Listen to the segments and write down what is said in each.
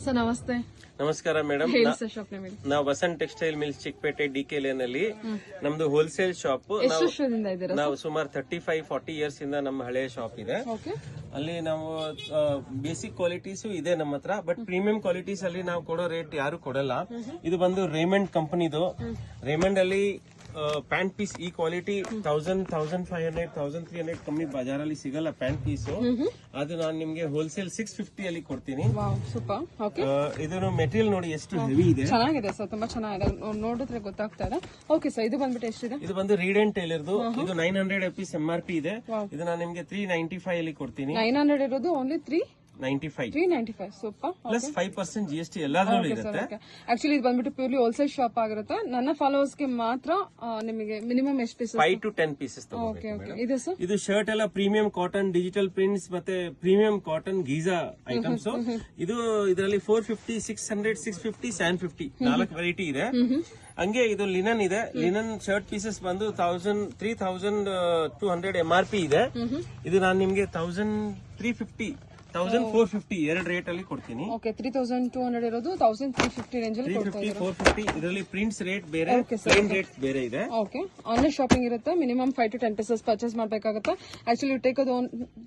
Sir ನಮಸ್ತೆ. ನಮಸ್ಕಾರ madam. ಹೇಳಿ ಸರ್, ಶಾಪ್ ನೇಮ್ ಹೇಳಿ. ನಾವು Vasant textile mills Chikkapete DK lane ಅಲ್ಲಿ ನಮ್ದು ಹೋಲ್ಸೇಲ್ ಶಾಪ್. ಎಷ್ಟು ವರ್ಷದಿಂದ ಇದ್ದೀರಾ? ನಾವು ಸುಮಾರು 35-40 ಇಯರ್ಸ್ ಇಂದ ನಮ್ಮ ಹಳೆಯ ಶಾಪ್ ಇದೆ. ಓಕೆ. ಅಲ್ಲಿ ನಾವು ಬೇಸಿಕ್ ಕ್ವಾಲಿಟೀಸ್ ಇದೆ ನಮ್ಮ ಹತ್ರ, ಬಟ್ ಪ್ರೀಮಿಯಂ ಕ್ವಾಲಿಟೀಸ್ ಅಲ್ಲಿ ನಾವು ಕೊಡೋ ರೇಟ್ ಯಾರು ಕೊಡಲ್ಲ. ಇದು ಬಂದು ರೇಮಂಡ್ ಕಂಪನಿದು. ರೇಮಂಡ್ ಅಲ್ಲಿ ಪ್ಯಾಂಟ್ ಪೀಸ್ ಈ ಕ್ವಾಲಿಟಿ 1000, 1500, 1300 ಕಮ್ಮಿ ಬಜಾರಲ್ಲಿ ಸಿಗಲ್ಲ ಪ್ಯಾಂಟ್ ಪೀಸ್. ಅದು ನಾನು ನಿಮ್ಗೆ ಹೋಲ್ಸೇಲ್ 650 ಅಲ್ಲಿ ಕೊಡ್ತೀನಿ. Wow, super. ಓಕೆ. ಇದನ್ನು ಮೆಟೀರಿಯಲ್ ನೋಡಿ ಎಷ್ಟು ಹೆವಿ ಇದೆ. ಚೆನ್ನಾಗಿದೆ ಸರ್, ತುಂಬಾ ಚೆನ್ನಾಗಿದೆ, ನೋಡಿದ್ರೆ ಗೊತ್ತಾಗ್ತಾ ಇದೆ. ಓಕೆ ಸರ್, ಇದು ಬಂದ್ಬಿಟ್ಟು ಎಷ್ಟಿದೆ? ಇದು ಬಂದು ರೀಡ್ ಅಂಡ್ ಟೈಲರ್ದು. ಇದು 900 rupees MRP ಇದೆ. ಇದು ನಾನು ನಿಮ್ಗೆ 395 ಅಲ್ಲಿ ಕೊಡ್ತೀನಿ. 900 ಇರೋದು ಓನ್ಲಿ 395 395. ಸೂಪರ್. ಪ್ಲಸ್ 5% GST ಎಲ್ಲಾದ್ರಲ್ಲೂ ಇರುತ್ತೆ. ಆಕ್ಚುಲಿ ಇದು ಬಂದ್ಬಿಟ್ಟು ಪ್ಯೂರ್ಲಿ ಹೋಲ್ಸೇಲ್ ಶಾಪ್ ಆಗಿರುತ್ತೆ. ನನ್ನ ಫಾಲೋವರ್ಸ್ ಗೆ ಮಾತ್ರ ನಿಮಗೆ ಮಿನಿಮಮ್ ಎಷ್ಟು pieces? 5 to 10 pieces okay okay. ಇದು ಸರ್? ಇದು ಶರ್ಟ್ ಎಲ್ಲ ಪ್ರೀಮಿಯಂ ಕಾಟನ್, ಡಿಜಿಟಲ್ ಪ್ರಿಂಟ್ಸ್ ಮತ್ತೆ ಪ್ರೀಮಿಯಂ ಕಾಟನ್ ಗೀಜಾ ಐಟಮ್ಸ್. ಇದು ಇದರಲ್ಲಿ 450, 600, 650, 750 4 ವೆರೈಟಿ ಇದೆ. ಹಂಗೆ ಇದು ಲಿನನ್ ಇದೆ. ಲಿನನ್ ಶರ್ಟ್ ಪೀಸಸ್ ಬಂದು 3200 MRP ಇದೆ. ಇದು ನಾನು ನಿಮ್ಗೆ 1350, 1450 ಎರಡು ರೇಟ್ ಅಲ್ಲಿ ಕೊಡ್ತೀನಿ. ಓಕೆ. 3200 ಇರೋದು 1350 ರೇಂಜ್ ಅಲ್ಲಿ ಕೊಡ್ತಾ 350, 450. ಇದರಲ್ಲಿ ಪ್ರಿಂಟ್ಸ್ ರೇಟ್ ಬೇರೆ, ಪ್ಲೇನ್ ರೇಟ್ ಬೇರೆ ಇದೆ. ಓಕೆ. ಆನ್ಲೈನ್ ಶಾಪಿಂಗ್ ಇರುತ್ತೆ. ಮಿನಿಮಮ್ 5 to 10 ಪೀಸಸ್ ಪರ್ಚೇಸ್ ಮಾಡಬೇಕಾಗುತ್ತೆ. ಆಕ್ಚುಲಿ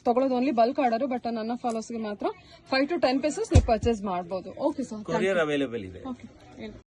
ತಗೊಳ್ಳೋದು ಓನ್ಲಿ ಬಲ್ಕ್ ಆರ್ಡರ್, ಬಟ್ ನನ್ನ ಫಾಲೋವರ್ಸ್ ಗೆ ಮಾತ್ರ 5 to 10 ಪೀಸಸ್ ನೀವು ಪರ್ಚೇಸ್ ಮಾಡಬಹುದು. ಓಕೆ ಸರ್, ಕೊರಿಯರ್ ಅವೈಲೇಬಲ್ ಇದೆ. ಓಕೆ.